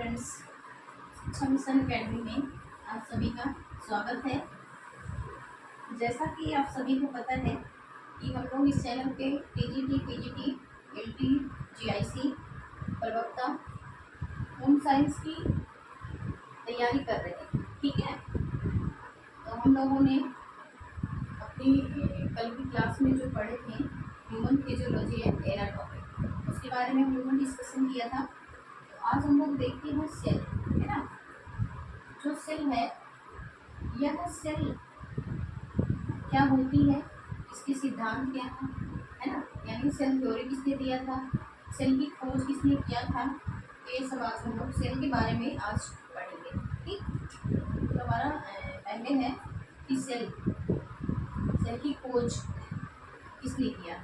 Friends, शिक्षा mission academy में आप सभी का स्वागत है। जैसा कि आप सभी को पता है कि हम लोग इस चैनल पे टीजीटी, पीजीटी, एलटी, जीआईसी, प्रवक्ता, होम साइंस की तैयारी कर रहे हैं। ठीक है, तो हम लोगों ने अपनी कल की क्लास में जो पढ़े थे ह्यूमन फिजियोलॉजी एंड एनाटॉमी, उसके बारे में हम लोगों ने डिस्कशन किया था। तो आज हम लोग देखते हैं सेल, है ना। जो सेल है, यह सेल क्या होती है, इसके सिद्धांत क्या है ना। यानी सेल थ्योरी किसने दिया था, सेल की खोज किसने किया था, ये सब आज हम लोग सेल के बारे में आज पढ़ेंगे। ठीक, तो हमारा पहले है कि सेल की खोज किसने किया,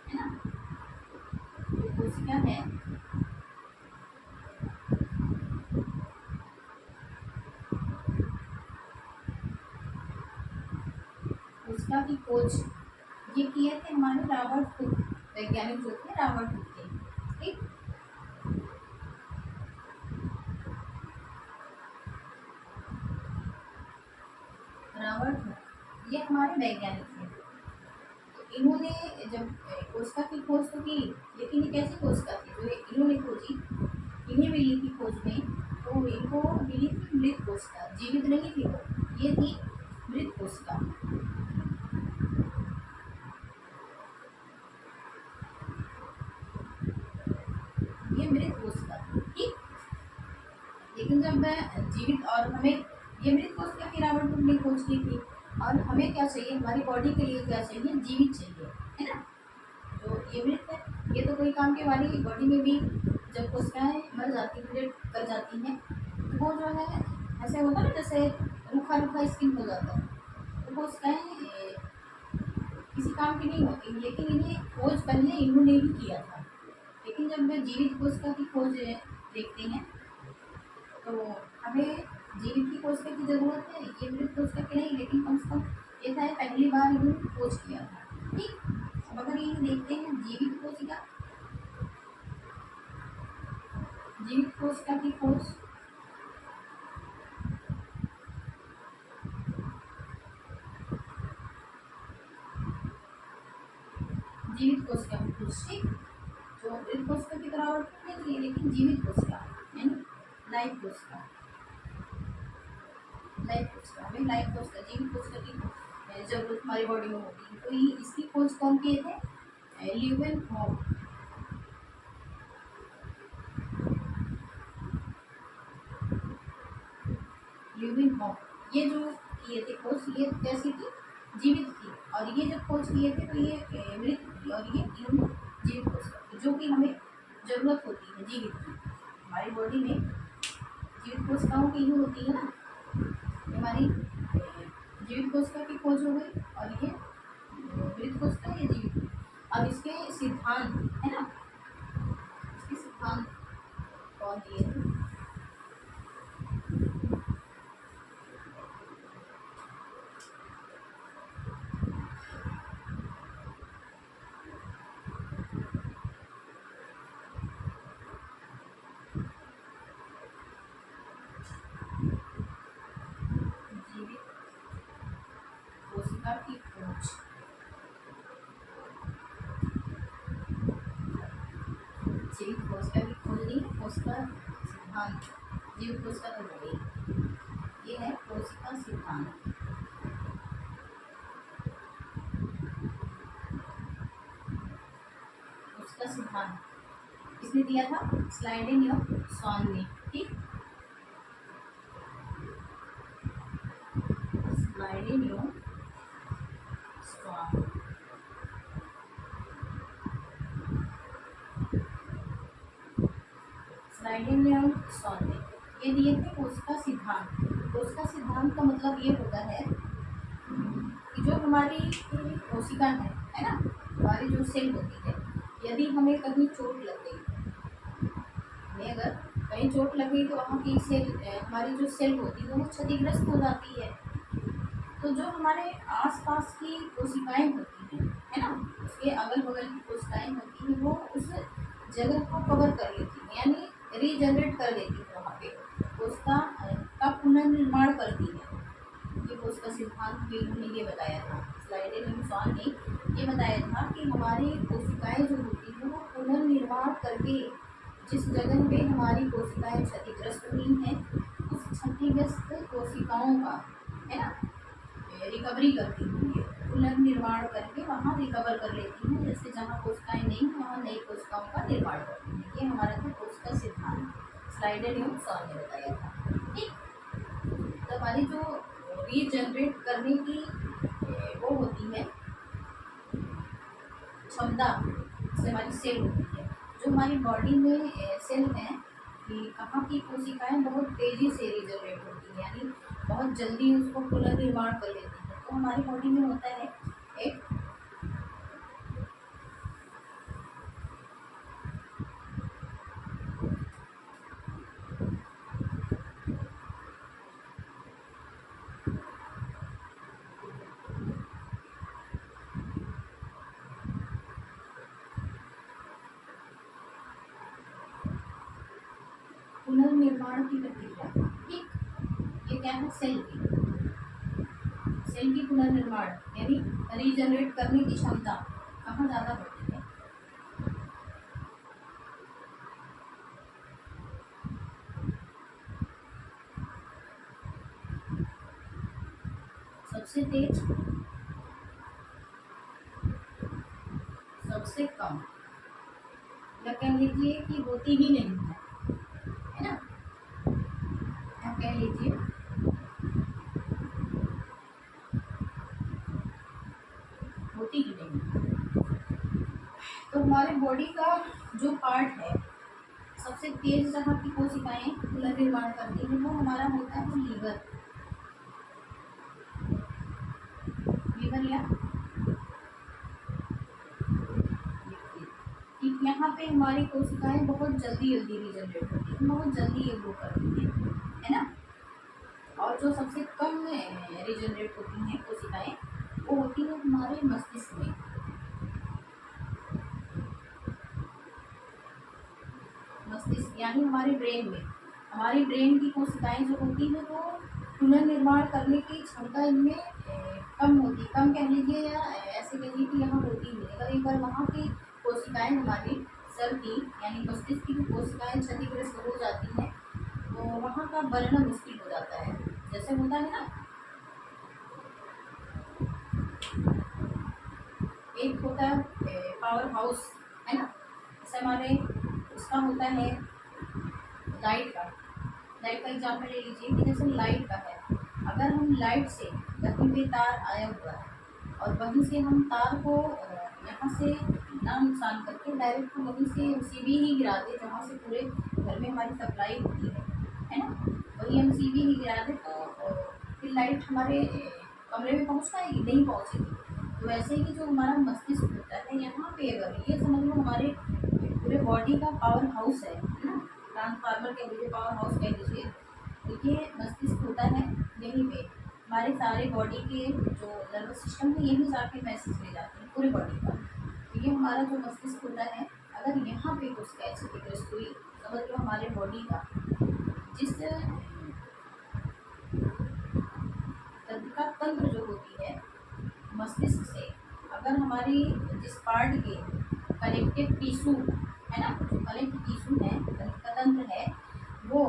है ना। जो कोशिका है, कोशिका की खोज ये किए थे हमारे रॉबर्ट हुक, वैज्ञानिक जो थे रॉबर्ट हुक थे। ठीक, रॉबर्ट हुक ये हमारे वैज्ञानिक थे। तो इन्होंने जब कोशिका की खोज तो की, लेकिन ये कैसी कोशिका थी जो इन्होंने खोजी, इन्हें मिली थी खोज में, तो इनको मिली थी मृत कोशिका, जीवित नहीं थी वो, ये थी मृत कोशिका। ये मृत कोशिका थी। ठीक, लेकिन जब जीवित, और हमें ये मृत कोशिका की रॉबर्ट हुक ने खोज की थी, और हमें क्या चाहिए, हमारी बॉडी के लिए क्या चाहिए, जीवित चाहिए, है ना। जो ये मृत है, ये तो कोई काम की, हमारी बॉडी में भी जब कोशिकाएं मर जाती हैं, डेड कर जाती हैं, तो वो जो है ऐसे होता है ना, जैसे रूखा रूखा स्किन हो जाता है, तो कोशिकाएं किसी काम की नहीं होती। लेकिन इन्हें खोज पहले इन्होंने ही किया था। लेकिन जब वे जीवित कोशिका की खोज देखते हैं, तो हमें जीवित की कोशिका की जरूरत है, ये मृत कोशिका की नहीं। लेकिन कम से कम ये था, पहली बार इन्होंने खोज किया था। ठीक, अब अगर ये देखते हैं जीवित कोशिका, जीवित कोशिका की खोज, जीवित कोशिका की खोज। ठीक, जो मृत कोशिका की तरह नहीं थी, लेकिन जीवित कोशिका यानी लाइव कोशिका, लाइव कोशिका, हमें लाइव कोशिका, जीवित कोशिका की जरूरत हमारी बॉडी में होती है। तो ये इसकी खोज कौन किए थे, ल्यूवेनहॉफ। ल्यूवेनहॉफ ये जो किए थे खोज, ये कैसी थी, जीवित थी। और ये जब खोज किए थे तो ये मृत थी, और ये इन्होंने जीवित कोशिका, जो कि हमें जरूरत होती है जीवित की, हमारी बॉडी में जीवित कोशिकाओं की यूज होती है ना। हमारी जीवित कोशिका की खोज हो गई, और ये मृत कोशिका, ये जीवित। अब इसके सिद्धांत, है ना, इसके सिद्धांत कौन दिए थे, जीवित कोशिका की खोज, जीवित कोशिका की खोज नहीं, कोशिका सिद्धांत, जीवित कोशिका तो हो गई, ये है कोशिका सिद्धांत। कोशिका सिद्धांत किसने दिया था, स्लाइडेनियस ने। ठीक, स्लाइडेनियस, स्लाइडेनियस ने ये दिए थे कोशिका सिद्धांत। कोशिका सिद्धांत का मतलब ये होता है कि जो हमारी कोशिका है ना, हमारी जो सेल होती है, यदि हमें कहीं चोट लग गई, हमें अगर कहीं चोट लग गई, तो वहाँ की सेल, हमारी जो सेल होती है वो क्षतिग्रस्त हो जाती है। तो जो हमारे आसपास की कोशिकाएं होती हैं, है ना, उसके अगल बगल की कोशिकाएं होती हैं, वो उस जगह को कवर कर लेती हैं, यानी रीजनरेट कर देती है, वहाँ पे कोशिका का पुनर्निर्माण करती है। ये कोशिका सिद्धांत भी उन्होंने ये बताया था, स्लाइडेन ने ये बताया था कि हमारी कोशिकाएं जो होती हैं वो पुनर्निर्माण करके जिस जगह पे हमारी कोशिकाएं क्षतिग्रस्त हुई हैं उस क्षतिग्रस्त कोशिकाओं का, है ना, रिकवरी करती है, पुनर्निर्माण करके वहाँ रिकवर कर लेती हैं। जैसे जहाँ कोशिकाएं नहीं वहाँ नई कोशिकाओं का निर्माण करती हैं। ये हमारा था कोशिका सिद्धांत, स्लाइडेन ने बताया था। ठीक, तो हमारी जो रीजनरेट करने की वो होती है क्षमता, जैसे हमारी सेल होती है, जो हमारी बॉडी में सेल हैं कि कहाँ की कोशिकाएं बहुत तेज़ी से रीजनरेट होती हैं, यानी बहुत जल्दी उसको पुनर्निर्माण कर लेती है। तो हमारी बॉडी में होता है एक पुनर्निर्माण की प्रक्रिया। ठीक, ये क्या है, सेल की पुनर्निर्माण यानी रीजनरेट करने की क्षमता कहाँ ज़्यादा होती है, सबसे तेज, सबसे कम, या कह लीजिए कि होती ही नहीं है ना, या कह लीजिए होती ही नहीं। तो हमारे बॉडी का जो पार्ट है सबसे तेज जहाँ की कोशिकाएं पुनर्निर्माण करती हैं वो हमारा होता है लीवर। लीवर या ठीक, यहाँ पे हमारी कोशिकाएं बहुत जल्दी रीजनरेट होती हैं, बहुत जल्दी ये ग्रो करती हैं, है ना। और जो सबसे कम रीजनरेट होती हैं कोशिकाएं वो होती है हमारे मस्तिष्क में। मस्तिष्क यानी हमारे ब्रेन में, हमारी ब्रेन की कोशिकाएं जो होती हैं वो पुनर्निर्माण करने की क्षमता इनमें कम होती, कम कह लीजिए या ऐसे कहिए कि यहाँ होती नहीं। अगर एक बार वहाँ की कोशिकाएं हमारी सर की यानी मस्तिष्क की कोशिकाएं क्षतिग्रस्त हो जाती हैं तो वहाँ का बढ़ना मुश्किल हो जाता है। जैसे होता है ना, एक होता है पावर हाउस, है ना, जैसे हमारे उसका होता है लाइट का एग्जाम्पल ले लीजिए कि जैसे लाइट का है, अगर हम लाइट से कहीं पे तार आया हुआ है और वहीं से हम तार को यहाँ से ना नुकसान करके डायरेक्ट वहीं से सीबी ही गिरा दे जहाँ से पूरे घर में हमारी सप्लाई होती है ना, वहीं हम सीबी ही गिरा दे तो फिर लाइट हमारे कमरे में पहुँच पाएगी, नहीं पहुँचेगी। तो ऐसे ही जो हमारा मस्तिष्क होता है यहाँ पे अगर ये समझ लो हमारे पूरे बॉडी का पावर हाउस है ना, ट्रांसफार्मर कह लीजिए, पावर हाउस कह लीजिए, तो ये मस्तिष्क होता है। यहीं पे हमारे सारे बॉडी के जो नर्वस सिस्टम है यहीं जाके मैसेज ले जाते हैं पूरी बॉडी का। तो ये हमारा जो मस्तिष्क होता है, अगर यहाँ पे कुछ क्षतिग्रस्त हुई, समझ लो हमारे बॉडी का जिस तंत्रिका तंत्र जो होती है मस्तिष्क से, अगर हमारी जिस पार्ट के कनेक्टिव टिश्यू है ना, जो कनेक्टिव टिश्यू है, तंत्रिका तंत्र है, वो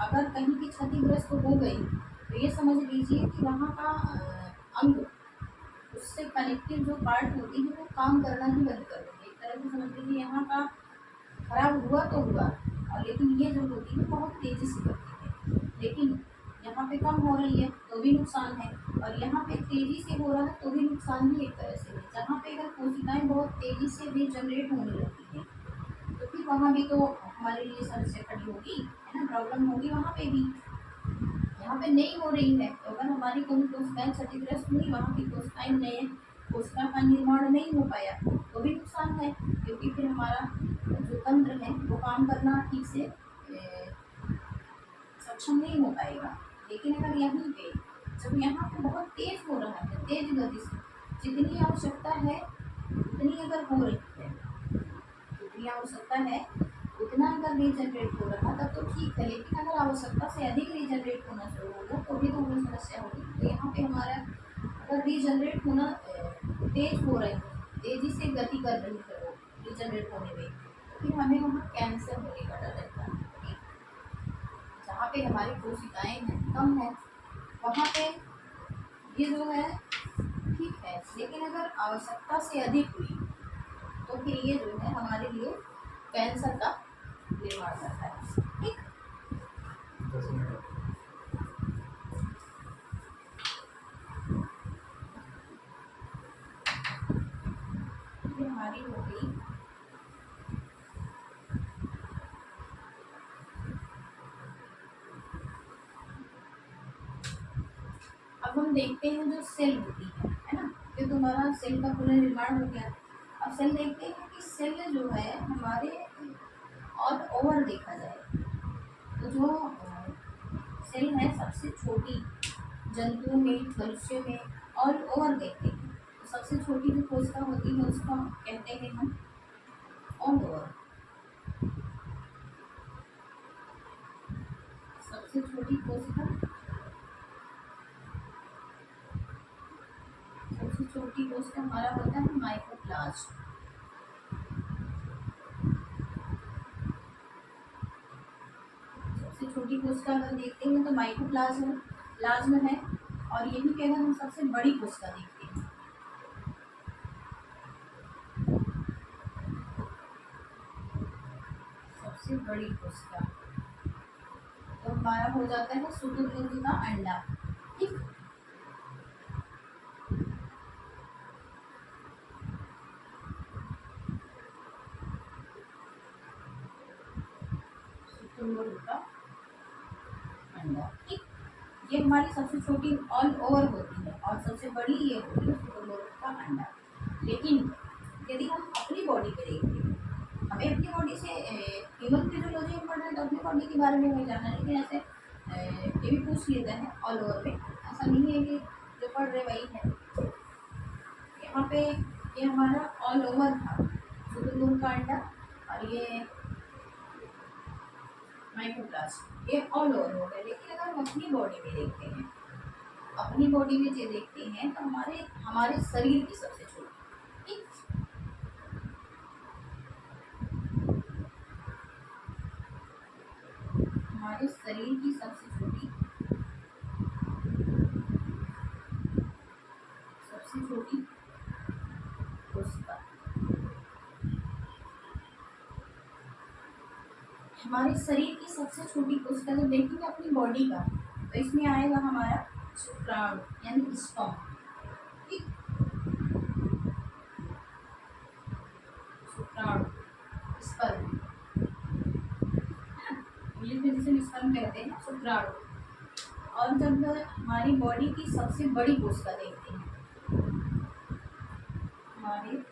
अगर कहीं की क्षतिग्रस्त हो गई तो ये समझ लीजिए कि वहाँ का अंग, उससे कनेक्टिव जो पार्ट होती है वो काम करना ही बंद कर देगी। एक तरह से समझ लीजिए यहाँ का खराब हुआ तो हुआ, और लेकिन ये जो होती है बहुत तेज़ी से करती है, लेकिन यहाँ पे कम हो रही है तो भी नुकसान है, और यहाँ पे तेज़ी से हो रहा है तो भी नुकसान ही एक तरह से है। जहाँ पे अगर कोशिकाएं बहुत तेज़ी से रीजनरेट होने लगती है तो फिर वहाँ भी तो हमारे लिए समस्या खड़ी होगी, है ना, प्रॉब्लम होगी वहाँ पे भी। यहाँ पे नहीं हो रही है तो अगर हमारी कोई कोशिकाएं क्षतिग्रस्त हुई, वहाँ की कोशिकाएं नए कोशिका का निर्माण नहीं हो पाया तो भी नुकसान है, क्योंकि फिर हमारा जो तंत्र है वो काम करना ठीक से सक्षम नहीं हो पाएगा। लेकिन अगर यहीं पे जब यहाँ पे बहुत तेज हो रहा है, तेज गति से, जितनी आवश्यकता है उतनी अगर हो रही है, जितनी आवश्यकता है इतना अगर रीजनरेट हो रहा तब तो ठीक है, लेकिन अगर आवश्यकता से अधिक रीजनरेट होना शुरू हो गया तो भी तो हमें समस्या होगी। तो यहाँ पे हमारा अगर रीजनरेट होना तेज हो रही है, तेजी से गति कर रही है वो रीजनरेट होने में, तो फिर हमें वहाँ कैंसर होने का डर रहता है। ठीक, जहाँ पे हमारी कोशिकाएँ हैं कम है वहाँ पे ये जो है ठीक है, लेकिन अगर आवश्यकता से अधिक हुई तो फिर ये जो है हमारे लिए कैंसर का निर्माण करता है। ठीक, ये हमारी हो गई। अब हम देखते हैं जो सेल होती है ना, ये तुम्हारा सेल का पुनर्निर्माण हो गया। अब सेल देखते हैं कि सेल जो है हमारे और ओवर देखा जाए तो जो सेल है सबसे छोटी जंतुओं में, मनुष्य में और ओवर देखते हैं तो सबसे छोटी जो कोशिका होती है उसको कहते हैं हम ऑल ओवर। सबसे छोटी कोशिका, सबसे छोटी कोशिका हमारा होता है माइकोप्लाज्म। सबसे छोटी कोशिका अगर देखते हैं तो माइकोप्लाज्म प्लाज्म है, और यही पे अगर हम सबसे बड़ी कोशिका देखते हैं सबसे बड़ी कोशिका तो हमारा हो जाता है शुतुरमुर्ग का अंडा। ठीक, शुतुरमुर्ग का अंडा। ठीक, ये हमारी सबसे छोटी ऑल ओवर होती है और सबसे बड़ी ये होती है शुतुरमुर्ग का अंडा। लेकिन यदि हम अपनी बॉडी पे देखते हैं, हमें अपनी बॉडी से ह्यूमन फिजियोलॉजी इम्पोर्टेंट, अपनी बॉडी के बारे में हमें जानना है, लेकिन ऐसे ये भी पूछ लेता है ऑल ओवर में, ऐसा नहीं है कि जो पढ़ रहे वही है। यहाँ पे ये हमारा ऑल ओवर था शुतुरमुर्ग का अंडा, और ये माइकोप्लाज्म, ये ऑल ओवर हो गया। लेकिन अगर हम अपनी बॉडी में देखते हैं, अपनी बॉडी में जो देखते हैं तो हमारे हमारे शरीर की सबसे छोटी, ठीक, हमारे शरीर की सबसे छोटी, सबसे छोटी कोशिका हमारे शरीर की सबसे छोटी कोशिका जब देखेंगे अपनी बॉडी का तो इसमें आएगा हमारा शुक्राणु यानी स्पर्म। ठीक, शुक्राणु, स्पर्म, इंग्लिश में जिसे स्पर्म कहते हैं, शुक्राणु। और जब हमारी बॉडी की सबसे बड़ी कोशिका देखते हैं, हमारे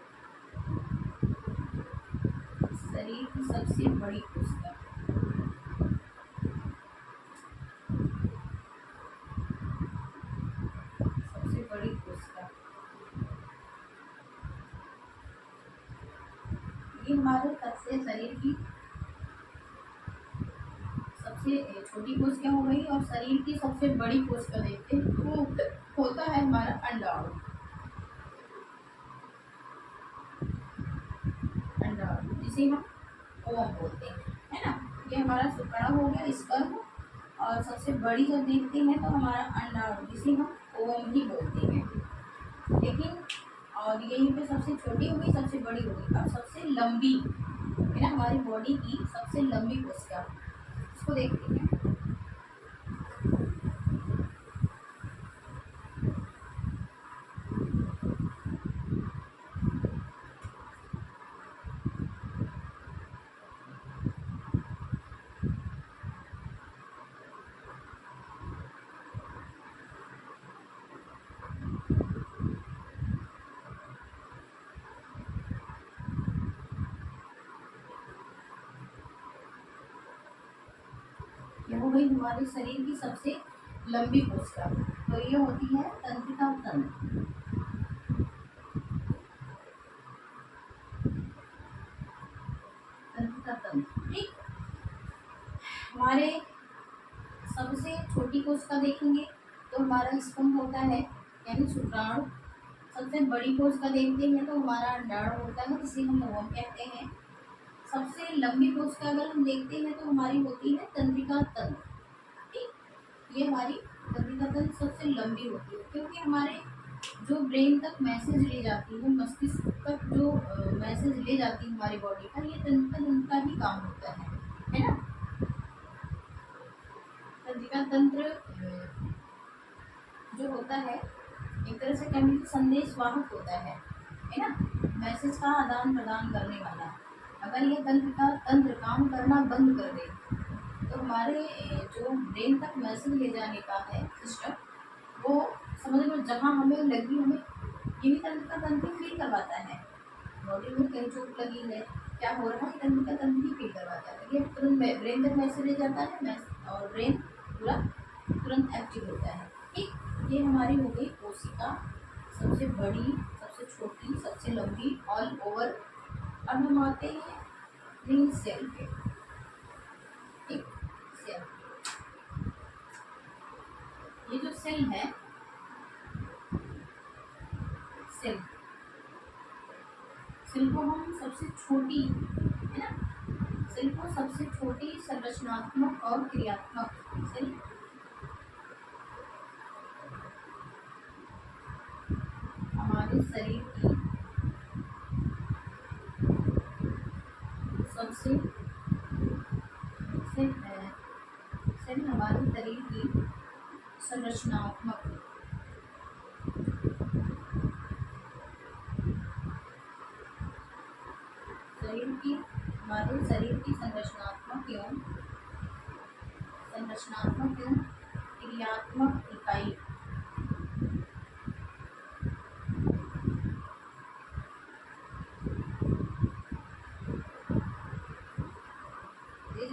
शरीर की सबसे बड़ी कोशिका, सबसे बड़ी कोशिका, ये हमारे सबसे शरीर की सबसे छोटी कोशिका हो गई, और शरीर की सबसे बड़ी कोशिका देखते हैं तो वो होता है हमारा अंडाणु। अंडाणु जिसे हम ओवम बोलते हैं, है ना। ये हमारा शुक्राणु हो गया, स्पर्म, और सबसे बड़ी जब देखते हैं तो हमारा अंडाणु जिसे हम ओवम ही बोलते हैं। लेकिन और यहीं पे सबसे छोटी होगी, सबसे बड़ी होगी। अब सबसे लंबी है ना हमारी बॉडी की सबसे लंबी कोशिका, इसको देखते हैं। ये हो गई हमारे शरीर की सबसे लंबी कोशिका, तो ये होती है तंत्रिका तंत्र। तंत्रिका तंत्र, ठीक। हमारे सबसे छोटी कोशिका देखेंगे तो हमारा स्तंभ होता है यानी शुक्राणु। सबसे बड़ी कोशिका देखते हैं तो हमारा अंडाणु होता है जिसे हम ओवम कहते हैं। सबसे लंबी कोशिका अगर हम देखते हैं तो हमारी होती है तंत्रिका तंत्र। ठीक, ये हमारी तंत्रिका तंत्र सबसे लंबी होती है क्योंकि हमारे जो ब्रेन तक मैसेज ले जाती है, मस्तिष्क तक जो मैसेज ले जाती है हमारी बॉडी का, ये तंत्रिका तंत्र का ही काम होता है ना। तंत्रिका तंत्र जो होता है एक तरह से केमिकल संदेश वाहक होता है ना, मैसेज का आदान प्रदान करने वाला। अगर ये तंत्रिका तंत्र काम करना बंद कर दे तो हमारे जो ब्रेन तक मैसेज ले जाने का है सिस्टम, वो समझ लो जहाँ हमें लगी, हमें यही तंत्रिका तंत्र फील करवाता है। बॉडी में कहीं चोट लगी है, क्या हो रहा है, तंत्रिका तंत्र ही फील करवाता है। ये तुरंत ब्रेन तक मैसेज ले जाता है और ब्रेन पूरा तुरंत एक्टिव होता है। ठीक, ये हमारी हो गई कोशिका, सबसे बड़ी, सबसे छोटी, सबसे लंबी, ऑल ओवर। अब हम आते हैं रिंग सेल पे। ठीक, सेल, ये जो सेल है, सेल सेल को हम सबसे छोटी, है ना, सेल को सबसे छोटी संरचनात्मक और क्रियात्मक सेल हमारे शरीर की सबसे सेल हमारे शरीर की संरचनात्मक हमारे शरीर की संरचनात्मक एवं क्रियात्मक इकाई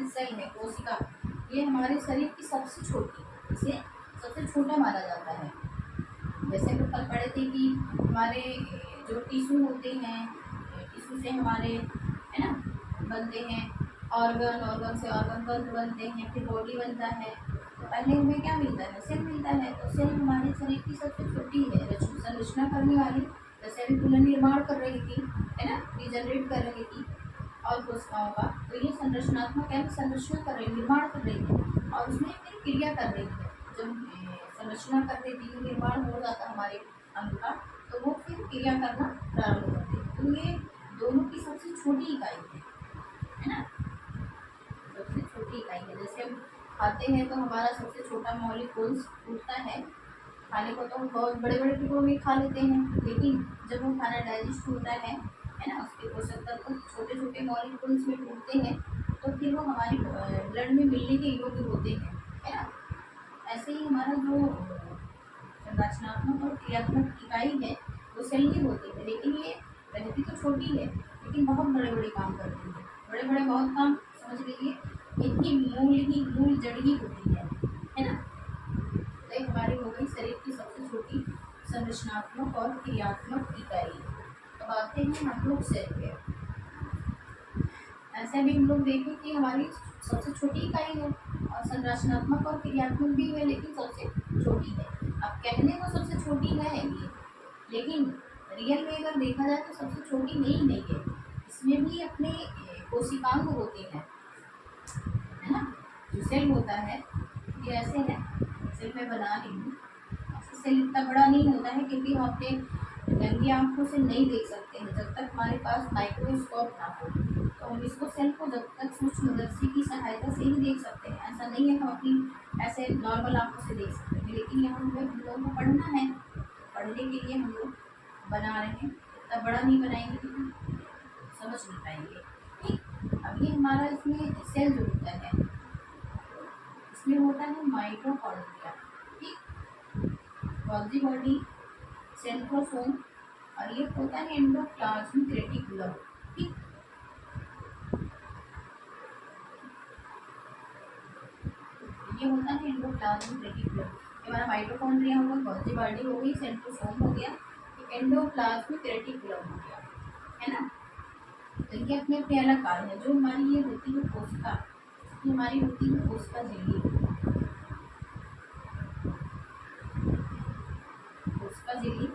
सेल है कोशिका। ये हमारे शरीर की सबसे छोटी, इसे सबसे छोटा माना जाता है। जैसे हम कल पढ़े थे कि हमारे जो टिश्यू होते हैं, टिश्यू से हमारे, है ना, बनते हैं ऑर्गन, ऑर्गन से ऑर्गन तंत्र बनते हैं, फिर बॉडी बनता है। तो पहले हमें क्या मिलता है, सेल मिलता है। तो सेल हमारे शरीर की सबसे छोटी है संरचना करने वाली। जैसे अभी पुनर्निर्माण कर रही थी, है ना, रिजनरेट कर रही थी और कोशिकाओं का, तो ये संरचनात्मक है, संरचना कर रही, निर्माण कर रही है और उसमें फिर क्रिया कर रही है। जब संरचना कर रही थी, निर्माण हो जाता हमारे अंग का, तो वो फिर क्रिया करना प्रारंभ करते हैं। तो ये दोनों की सबसे छोटी इकाई है ना, सबसे छोटी इकाई है। जैसे हम खाते हैं तो हमारा सबसे छोटा मौलिक कोश टूटता है। खाने को तो हम बहुत बड़े बड़े टुकड़ों में खा लेते हैं, लेकिन जब वो खाना डाइजेस्ट होता है ना, उसके पोषक तत्व छोटे छोटे मॉलिक्यूल्स में टूटते हैं, तो फिर वो हमारी ब्लड में मिलने के योग्य होते हैं, है ना। ऐसे ही हमारा जो संरचनात्मक और क्रियात्मक इकाई है वो सेल ही होती है, लेकिन ये रहती तो छोटी है लेकिन बहुत बड़े बड़े काम करती है। बड़े बड़े बहुत काम, समझ लीजिए इनकी मूल जड़ ही होती है ना। तो हमारी हो गई शरीर की सबसे छोटी संरचनात्मक और क्रियात्मक इकाई। अब आते हैं हम लोग सेल पे। ऐसे भी हम लोग देखें कि हमारी सबसे छोटी इकाई है और संरचनात्मक और क्रियात्मक भी है, लेकिन सबसे छोटी है। अब कहने को सबसे छोटी है ये, लेकिन रियल में अगर देखा जाए तो सबसे छोटी नहीं है। इसमें भी अपने कोशिकांग होते हैं, है ना। जो सेल होता है ये ऐसे है, सेल में बना रही हूँ। सेल इतना बड़ा नहीं होता है क्योंकि हम अपने नंगी आंखों से नहीं देख सकते हैं जब तक हमारे पास माइक्रोस्कोप ना हो। तो हम इसको सेल को जब तक सूक्ष्मदर्शी की सहायता से ही देख सकते हैं। ऐसा नहीं है हम अपनी ऐसे नॉर्मल आंखों से देख सकते हैं, लेकिन यहाँ हमें हम लोगों को पढ़ना है। पढ़ने के लिए हम लोग बना रहे हैं, इतना बड़ा नहीं बनाएंगे क्योंकि समझ नहीं पाएंगे। ठीक, अब ये हमारा इसमें सेल जो होता है, इसमें होता है माइटोकॉन्ड्रिया, ठीक, गोल्गी बॉडी, सेंट्रोसोम, और ये होता है एंडोप्लाज्मिक रेटिकुलम। ठीक, ये होता है एंडोप्लाज्मिक रेटिकुलम। हमारा माइटोकॉन्ड्रिया होगा, गोल्गी बॉडी हो गई, सेंट्रोसोम हो गया, एंडोप्लाज्मिक रेटिकुलम हो गया, है ना। तो ये अपने अपने अलग कार्य है। जो हमारी ये होती है कोशिका, की हमारी होती है कोशिका झिल्ली। कोशिका झिल्ली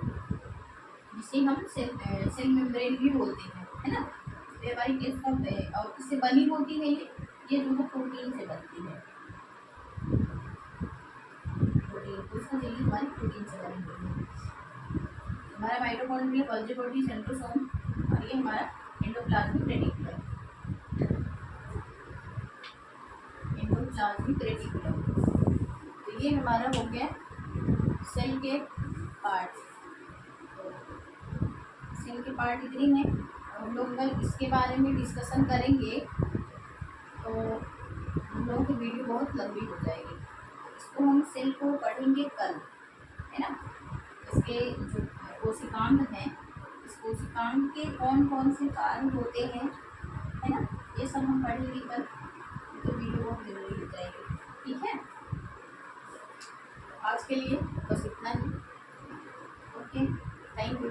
जिसे हम सेल मेम्ब्रेन भी बोलते हैं, है ना। ये हमारी किसका और किससे बनी होती है? ये जो है प्रोटीन से बनती है। प्रोटीन, कोशिका झिल्ली हमारी प्रोटीन से बनी होती है। हमारा माइटोकॉन्ड्रिया, गोल्गी प्रोटीन, सेंट्रोसोम और ये हमारा एंडोप्लाज्मिक रेटिकुलम। एंडोप्लाज्मिक रेटिकुलम, तो ये हमारा हो गया सेल के पार्ट। सेल के पार्ट इतनी है। हम लोग अगर इसके बारे में डिस्कशन करेंगे तो हम लोगों की वीडियो बहुत लंबी हो जाएगी। इसको हम सेल को पढ़ेंगे कल, है ना। इसके जो कोशिकांग हैं, इस कोशिकांग के कौन कौन से कार्य होते हैं, है ना, ये सब हम पढ़ेंगे कल। तो वीडियो बहुत जरूरी हो जाएगी, ठीक है। आज के लिए बस इतना ही। Okay, thank you.